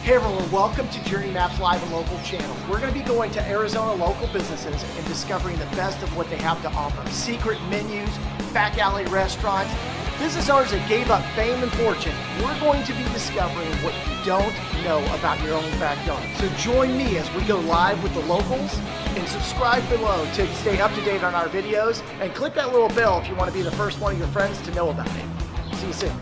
Hey everyone, welcome to Journey Maps Live and Local channel. We're going to be going to Arizona local businesses and discovering the best of what they have to offer. Secret menus, back alley restaurants, business owners that gave up fame and fortune. We're going to be discovering what you don't know about your own backyard. So join me as we go live with the locals and subscribe below to stay up to date on our videos and click that little bell if you want to be the first one of your friends to know about it. See you soon.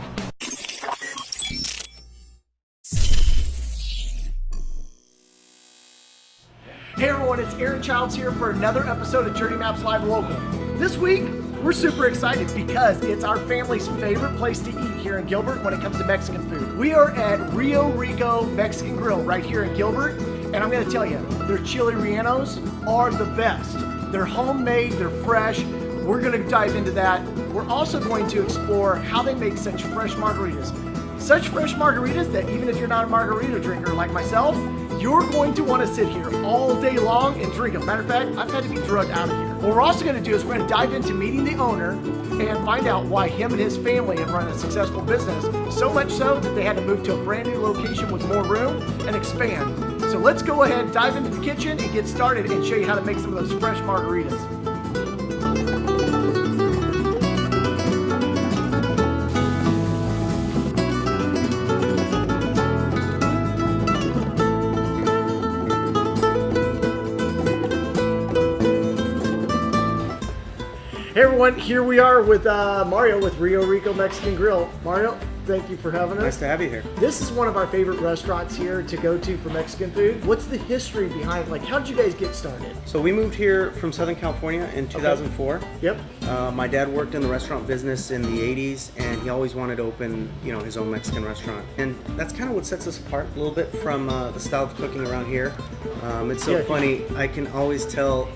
Hey everyone, it's Aaron Childs here for another episode of Journey Maps Live Local. This week, we're super excited because it's our family's favorite place to eat here in Gilbert when it comes to Mexican food. We are at Rio Rico Mexican Grill right here in Gilbert, and I'm gonna tell you, their chili rellenos are the best. They're homemade, they're fresh. We're gonna dive into that. We're also going to explore how they make such fresh margaritas. Such fresh margaritas that even if you're not a margarita drinker like myself, you're going to want to sit here all day long and drink them. Matter of fact, I've had to be drugged out of here. What we're also going to do is we're going to dive into meeting the owner and find out why him and his family have run a successful business, so much so that they had to move to a brand new location with more room and expand. So let's go ahead, dive into the kitchen and get started and show you how to make some of those fresh margaritas. Hey everyone, here we are with Mario with Rio Rico Mexican Grill. Mario, thank you for having us. Nice to have you here. This is one of our favorite restaurants here to go to for Mexican food. What's the history behind, like, how did you guys get started? So we moved here from Southern California in 2004. Okay. Yep. My dad worked in the restaurant business in the 80s, and he always wanted to open, his own Mexican restaurant. And that's kind of what sets us apart a little bit from the style of cooking around here. It's so funny. I can always tell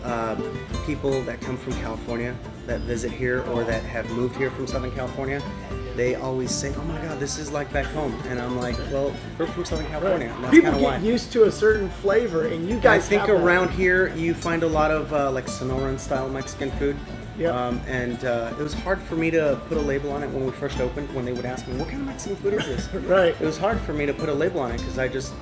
people that come from California that visit here or that have moved here from Southern California, they always say, "Oh my God, this is like back home." And I'm like, "Well, we're from Southern California." Right. And that's People kind of why. get used to a certain flavor, and you guys I think have around that. here you find a lot of like Sonoran style Mexican food. Yep. And it was hard for me to put a label on it when we first opened. When they would ask me, "What kind of Mexican food is this?" Right. It was hard for me to put a label on it because I just,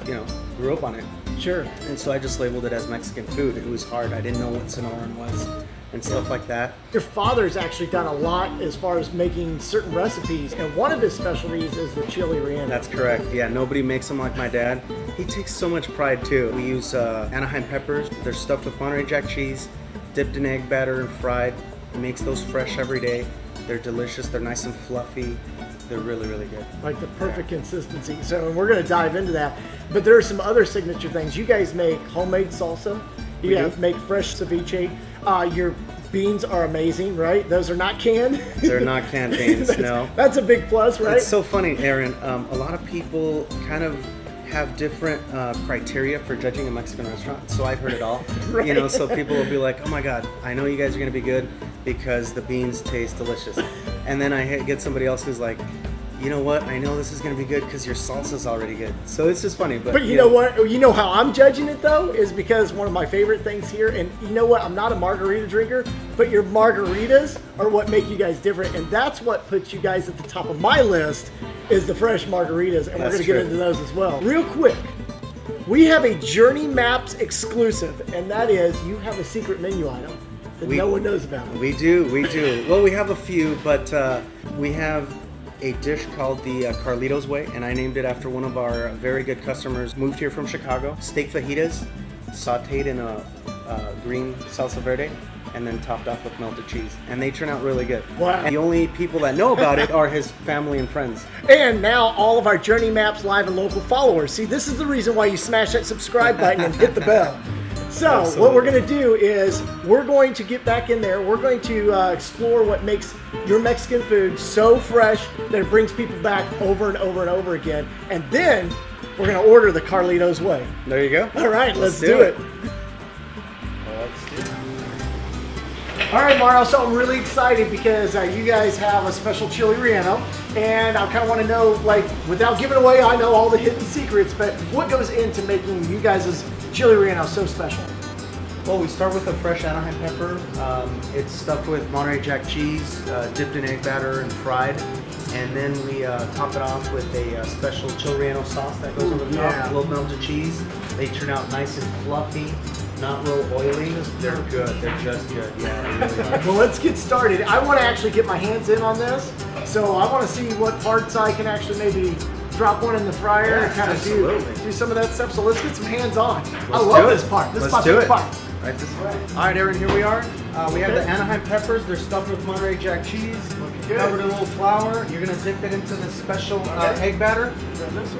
grew up on it. Sure. And so I just labeled it as Mexican food. It was hard. I didn't know what Sonoran was and stuff like that. Your father's actually done a lot as far as making certain recipes, and one of his specialties is the chili relleno. That's correct. Yeah, nobody makes them like my dad. He takes so much pride too. We use Anaheim peppers. They're stuffed with Monterey Jack cheese, dipped in egg batter and fried. He makes those fresh every day. They're delicious. They're nice and fluffy. They're really, really good. Like the perfect consistency. So we're going to dive into that. But there are some other signature things. You guys make homemade salsa. You guys make fresh ceviche. Your beans are amazing, right? Those are not canned. They're not canned beans, no. That's a big plus, right? It's so funny, Aaron. A lot of people kind of have different criteria for judging a Mexican restaurant. So I've heard it all. Right. So people will be like, "Oh my God, I know you guys are going to be good because the beans taste delicious." And then I get somebody else who's like, "You know what? I know this is going to be good because your salsa's already good." So it's just funny. But you know what? You know how I'm judging it though is because one of my favorite things here, and you know what? I'm not a margarita drinker, but your margaritas are what make you guys different, and that's what puts you guys at the top of my list is the fresh margaritas, and we're going to get into those as well. Real quick, we have a Journey Maps exclusive, and that is you have a secret menu item that no one knows about. We do. Well, we have a few, but we have a dish called the Carlitos Way, and I named it after one of our very good customers. Moved here from Chicago. Steak fajitas, sautéed in a green salsa verde, and then topped off with melted cheese. And they turn out really good. Wow. The only people that know about it are his family and friends. And now all of our Journey Maps Live and Local followers. See, this is the reason why you smash that subscribe button and hit the bell. So Absolutely. What we're going to do is we're going to get back in there. We're going to explore what makes your Mexican food so fresh that it brings people back over and over and over again. And then we're going to order the Carlitos Way. There you go. All right, let's do it. All right, Mario, so I'm really excited because you guys have a special chili relleno, and I kind of want to know, like, without giving away, I know all the hidden secrets, but what goes into making you guys' chili relleno so special? Well, we start with a fresh Anaheim pepper. It's stuffed with Monterey Jack cheese, dipped in egg batter and fried. And then we top it off with a special chili relleno sauce that goes over the top, a little melted cheese. They turn out nice and fluffy, not real oily. They're good. They're just good. Yeah, they really are. Well, let's get started. I want to actually get my hands in on this. So I want to see what parts I can actually maybe drop one in the fryer and kind of do some of that stuff. So let's get some hands on. I love this part. This is my favorite part. Right this way. All right, Aaron, here we are. We have the Anaheim peppers. They're stuffed with Monterey Jack cheese, covered in a little flour. You're gonna dip it into the special egg batter.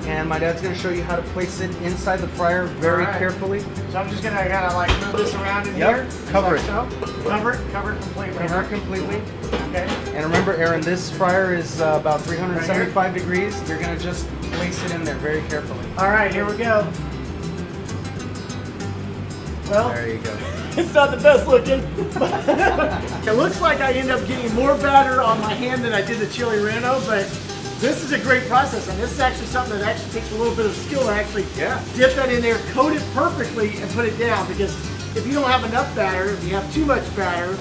And my dad's gonna show you how to place it inside the fryer very carefully. So I'm just gonna kind of like move this around in here. Cover it. So. Cover it completely. Cover it completely. Okay. And remember, Aaron, this fryer is about 375 degrees. You're gonna just place it in there very carefully. All right, here we go. Well, there you go. It's not the best looking. It looks like I end up getting more batter on my hand than I did the chili relleno, but this is a great process, and this is actually something that actually takes a little bit of skill to actually dip that in there, coat it perfectly, and put it down, because if you don't have enough batter, if you have too much batter,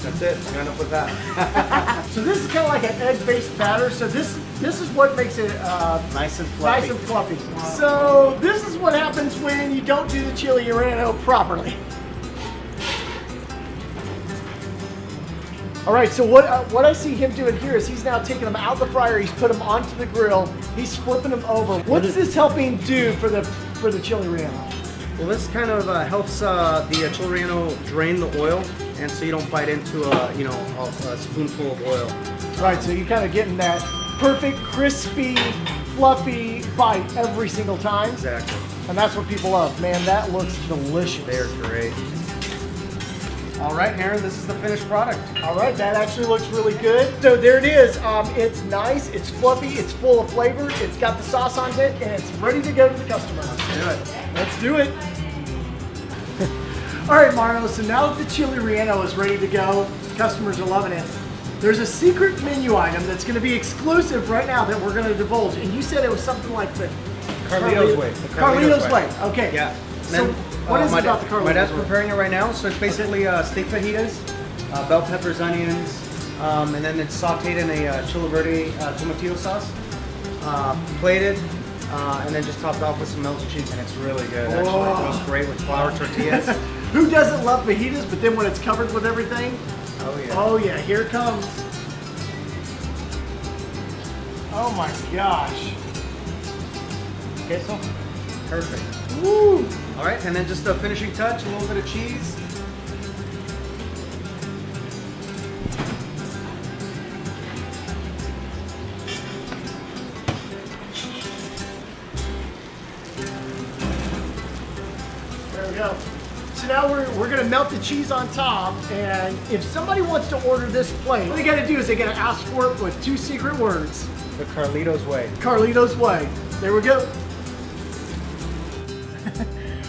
that's it. You end up with that. So this is kind of like an egg-based batter. So this is what makes it nice and fluffy. Nice and fluffy. Wow. So this is what happens when you don't do the chili relleno properly. All right. So what I see him doing here is he's now taking them out of the fryer. He's put them onto the grill. He's flipping them over. What's this helping do for the chili relleno? Well, this kind of helps the chili relleno drain the oil, and so you don't bite into a spoonful of oil. Right, so you're kind of getting that perfect, crispy, fluffy bite every single time. Exactly. And that's what people love. Man, that looks delicious. They're great. All right, Aaron, this is the finished product. All right, that actually looks really good. So there it is. It's nice, it's fluffy, it's full of flavor, it's got the sauce on it, and it's ready to go to the customer. Let's do it. All right, Mario, so now that the chili relleno is ready to go, customers are loving it. There's a secret menu item that's going to be exclusive right now that we're going to divulge. And you said it was something like the Carlito's Way. Carlito's Way. Okay. Yeah. So what is it about the Carlito's Way? My dad's preparing it right now. So it's basically steak fajitas, bell peppers, onions, and then it's sauteed in a chile verde tomatillo sauce, plated, and then just topped off with some melted cheese. And it's really good. Actually, it goes great with flour tortillas. Who doesn't love fajitas? But then when it's covered with everything. Oh yeah. Oh yeah, here it comes. Oh my gosh. Queso? Perfect. Woo! All right, and then just a finishing touch, a little bit of cheese. There we go. So now we're gonna melt the cheese on top, and if somebody wants to order this plate, what they gotta do is they gotta ask for it with two secret words. The Carlito's Way. Carlito's Way. There we go.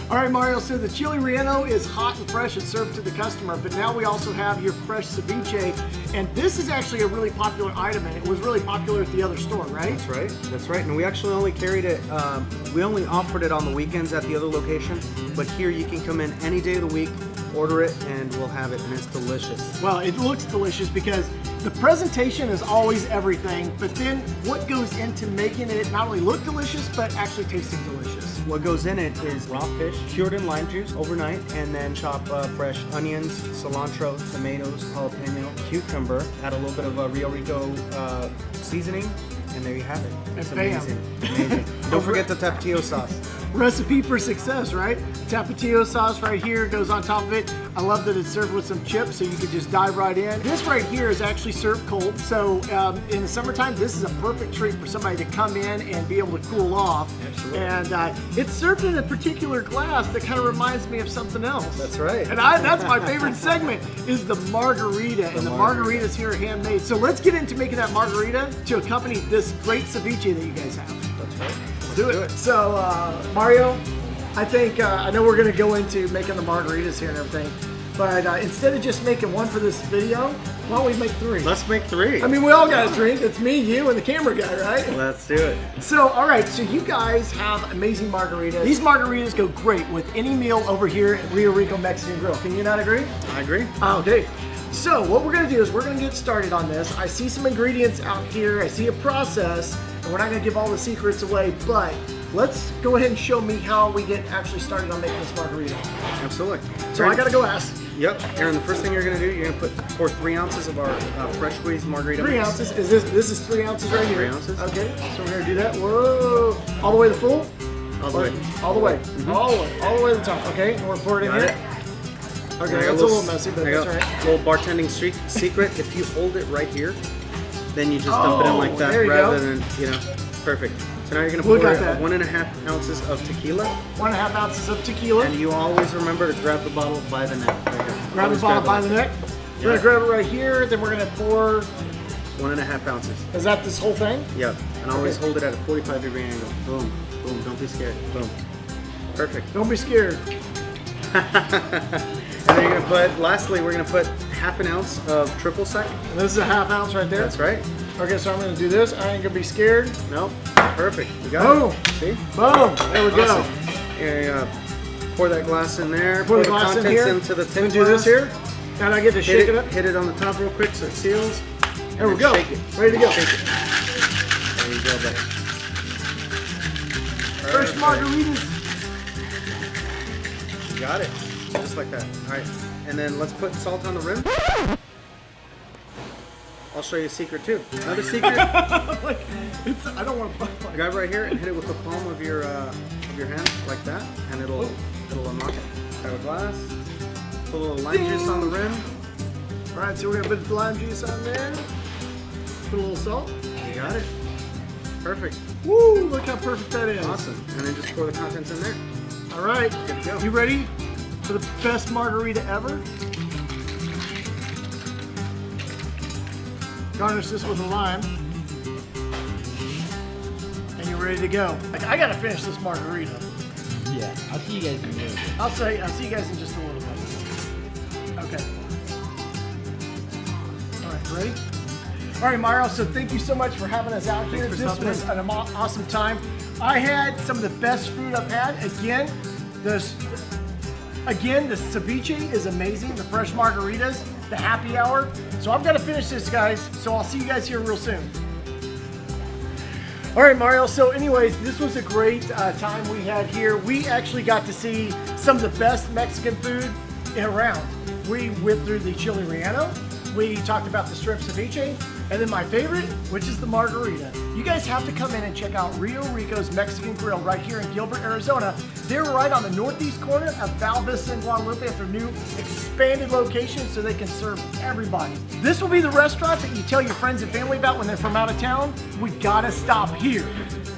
All right, Mario, so the chili relleno is hot and fresh. It's served to the customer, but now we also have your fresh ceviche, and this is actually a really popular item, and it was really popular at the other store, right? That's right. That's right. And we actually only carried it, we only offered it on the weekends at the other location, but here you can come in any day of the week, order it, and we'll have it, and it's delicious. Well, it looks delicious because the presentation is always everything, but then what goes into making it not only look delicious, but actually tasting delicious? What goes in it is raw fish, cured in lime juice overnight, and then chop fresh onions, cilantro, tomatoes, jalapeno, cucumber, add a little bit of Rio Rico seasoning, and there you have it. It's amazing. Amazing. Don't forget the tapatio sauce. Recipe for success, right? Tapatio sauce right here goes on top of it. I love that it's served with some chips, so you can just dive right in. This right here is actually served cold, so in the summertime, this is a perfect treat for somebody to come in and be able to cool off. Absolutely. And it's served in a particular glass that kind of reminds me of something else. That's right. And that's my favorite segment, is the margarita. And the margaritas here are handmade. So let's get into making that margarita to accompany this great ceviche that you guys have. That's right. Do it. So, Mario, I think, I know we're going to go into making the margaritas here and everything, But instead of just making one for this video, why don't we make 3? Let's make 3. I mean, we all got a drink. It's me, you, and the camera guy, right? Let's do it. So, all right, so you guys have amazing margaritas. These margaritas go great with any meal over here at Rio Rico Mexican Grill. Can you not agree? I agree. Okay. So what we're gonna do is we're gonna get started on this. I see some ingredients out here. I see a process, and we're not gonna give all the secrets away, but let's go ahead and show me how we get actually started on making this margarita. Absolutely. So Aaron, I gotta go ask. Yep. Aaron, the first thing you're gonna do, you're gonna pour 3 ounces of our fresh squeezed margarita 3 mix. ounces. This is 3 ounces right here. 3 ounces. Okay. So we're gonna do that. Whoa. All the way to full? All the way. All the way. Mm-hmm. All the way. All the way to the top. Okay. And we're pouring it in Got here. it. Okay, that's a little messy, but that's all right. Little bartending secret: if you hold it right here, then you just dump it in like that, there you rather go. than perfect. So now you're gonna Look pour at that. 1.5 ounces of tequila, 1.5 ounces of tequila. and you always remember to grab the bottle by the neck. Right here. Grab the Always bottle by the neck. We're gonna grab it right here. Then we're gonna pour. 1.5 ounces. Is that this whole thing? Yep. And always hold it at a 45-degree angle. Boom, boom. Don't be scared. Boom. Perfect. Don't be scared. And then you're gonna put. Lastly, we're gonna put 1/2 ounce of triple sec. And this is a 1/2 ounce right there. That's right. Okay, so I'm gonna do this. I ain't gonna be scared. Nope. Perfect. You got Boom. it. See? Boom. There we go. Awesome. Here, pour that glass in there. Pour the glass in contents here. into the I'm tin gonna do this glass. here. And I get to shake it up. Hit it on the top real quick so it seals. There we And go. Shake it. Ready to go. Shake it. There you go, buddy. Fresh Perfect. margaritas. You got it. Just like that. All right. And then let's put salt on the rim. I'll show you a secret too. Another secret. Like, I don't want to. Grab right here and hit it with the palm of your hand like that, and it'll unlock it. Grab a glass. Put a little lime juice on the rim. All right, so we're gonna put the lime juice on there. Put a little salt. You got it. Perfect. Woo! Look how perfect that is. Awesome. And then just pour the contents in there. All right. Good to go. You ready for the best margarita ever? Garnish this with a lime. And you're ready to go. Like, I gotta finish this margarita. Yeah, I'll see you guys in a little bit. I'll see you guys in just a little bit. Okay. All right, ready? All right, Mario, so thank you so much for having us out here. for This stopping was in. an awesome time. I had some of the best food I've had. Again, the ceviche is amazing. The fresh margaritas, the happy hour. So I'm gonna finish this, guys. So I'll see you guys here real soon. All right, Mario. So anyways, this was a great time we had here. We actually got to see some of the best Mexican food around. We went through the chili relleno. We talked about the shrimp ceviche. And then my favorite, which is the margarita. You guys have to come in and check out Rio Rico's Mexican Grill right here in Gilbert, Arizona. They're right on the northeast corner of Vista and Guadalupe at their new expanded location so they can serve everybody. This will be the restaurant that you tell your friends and family about when they're from out of town. We gotta stop here.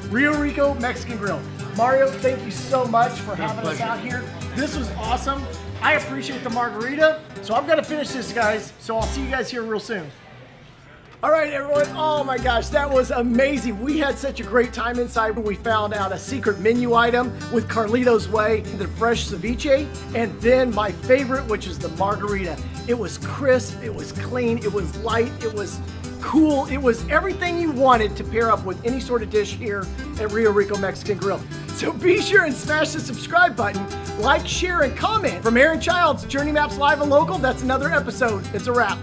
Rio Rico Mexican Grill. Mario, thank you so much for having us out here. This was awesome. I appreciate the margarita. So I'm gonna finish this, guys. So I'll see you guys here real soon. All right, everyone. Oh my gosh, that was amazing. We had such a great time inside when we found out a secret menu item with Carlito's Way, the fresh ceviche, and then my favorite, which is the margarita. It was crisp, it was clean, it was light, it was cool. It was everything you wanted to pair up with any sort of dish here at Rio Rico Mexican Grill. So be sure and smash the subscribe button, like, share, and comment. From Aaron Childs, Journey Maps Live and Local, that's another episode. It's a wrap.